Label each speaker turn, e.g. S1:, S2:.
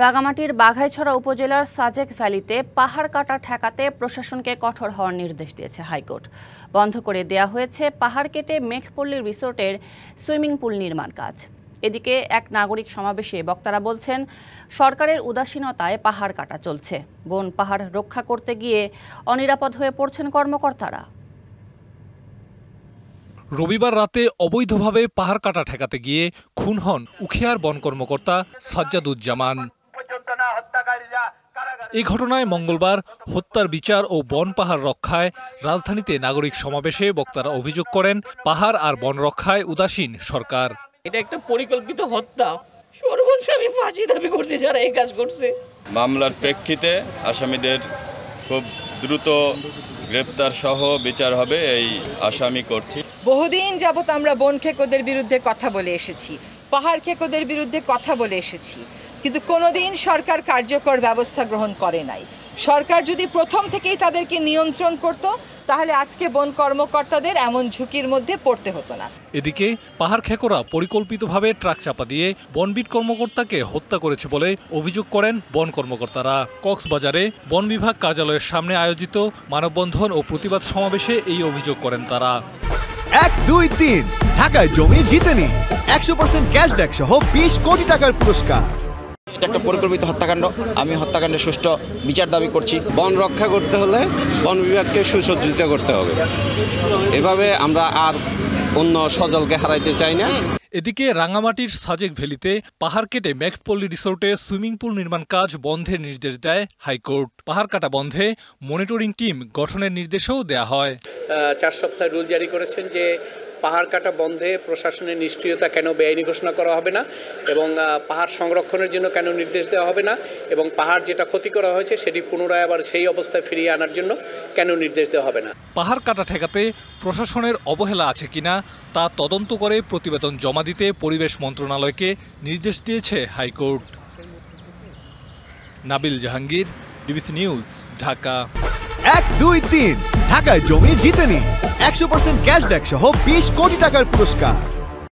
S1: রাঙামাটির বাঘাইছড়া উপজেলার সাজেক ভ্যালিতে পাহাড় কাটা ঠেকাতে প্রশাসনকে কঠোর হওয়ার নির্দেশ দিয়েছে হাইকোর্ট। বন্ধ করে দেয়া হয়েছে পাহাড় কেটে মেঘপল্লী রিসোর্টের সুইমিং পুল নির্মাণ কাজ। এদিকে এক নাগরিক সমাবেশে বক্তারা বলছেন, সরকারের উদাসীনতায় পাহাড় কাটা চলছে। বন পাহাড় রক্ষা করতে গিয়ে অনিরাপদ হয়ে পড়ছেন কর্মকর্তারা।
S2: রবিবার রাতে অবৈধভাবে পাহাড় কাটা ঠেকাতে গিয়ে খুন হন উখিয়ার বন কর্মকর্তা সাজ্জাদুজ্জামান। এই ঘটনায় মঙ্গলবার হত্যার বিচার ও বন পাহাড় রক্ষায় রাজধানীতে নাগরিক সমাবেশে বক্তারা অভিযোগ করেন, পাহাড় আর বন রক্ষায় উদাসীন সরকার।
S3: এটা একটা পরিকল্পিত হত্যা। সর্বোচ্চ আমি ফাঁসি দাবি করছি যারা এই কাজ করছে।
S4: মামলার প্রেক্ষিতে আসামিদের খুব দ্রুত গ্রেপ্তার সহ বিচার হবে এই আসামি করছি।
S5: বহুদিন যাবত আমরা বন খেকোদের বিরুদ্ধে কথা বলে এসেছি, পাহাড় খেকোদের বিরুদ্ধে কথা বলে এসেছি, কিন্তু কোনোদিন সরকার কার্যকর ব্যবস্থা গ্রহণ করে নাই। সরকার যদি প্রথম থেকেই তাদেরকে নিয়ন্ত্রণ করত, তাহলে আজকে বন কর্মকর্তাদের এমন ঝুঁকির মধ্যে পড়তে হতো না।
S2: এদিকে পাহাড় খেকোরা পরিকল্পিতভাবে ট্রাক চাপা দিয়ে বনবিট কর্মকর্তাকে হত্যা করেছে বলে অভিযোগ করেন বন কর্মকর্তারা। কক্সবাজারে বন বিভাগ কার্যালয়ের সামনে আয়োজিত মানববন্ধন ও প্রতিবাদ সমাবেশে এই অভিযোগ করেন তারা।
S6: 1, 2, 3 ঢাকায় জমি জিতে নিন 100% ক্যাশব্যাক সহ 20 কোটি টাকার পুরস্কার।
S7: এটা একটা পরিকল্পিত হত্যাকাণ্ড। আমি হত্যাকাণ্ডের সুষ্ঠু বিচার দাবি করছি। বন রক্ষা করতে হলে বন বিভাগকে সুসজ্জিত করতে হবে। এভাবে আমরা আর অন্য সজলকে হারাইতে চাই না।
S2: এদিকে রাঙামাটির সাজেক ভ্যালিতে পাহাড় কেটে মেঘপল্লী রিসোর্টে সুইমিং পুল নির্মাণ কাজ বন্ধের নির্দেশ দেয় হাইকোর্ট। পাহাড় কাটা বন্ধে মনিটরিং টিম গঠনের নির্দেশও দেয়া হয়।
S8: 4 সপ্তাহ রুল জারি করেছেন যে পাহাড় কাটা বন্ধে প্রশাসনের নিষ্ক্রিয়তা কেন বেআইনি ঘোষণা করা হবে না, এবং পাহাড় সংরক্ষণের জন্য কেন নির্দেশ দেওয়া হবে না, এবং পাহাড় যেটা ক্ষতি করা হয়েছে সেটি পুনরায় আবার সেই অবস্থায় ফিরিয়ে আনার জন্য কেন নির্দেশ দেওয়া হবে না। পাহাড়
S2: কাটা ঠেকাতে প্রশাসনের অবহেলা আছে কিনা তা তদন্ত করে প্রতিবেদন জমা দিতে পরিবেশ মন্ত্রণালয়কে নির্দেশ দিয়েছে high court. Nabil Jahangir, DBC news, Dhaka.
S6: 1, 2, 3 ঢাকায় জমি জিতে নিন 100% ক্যাশব্যাক সহ 20 কোটি টাকার পুরস্কার।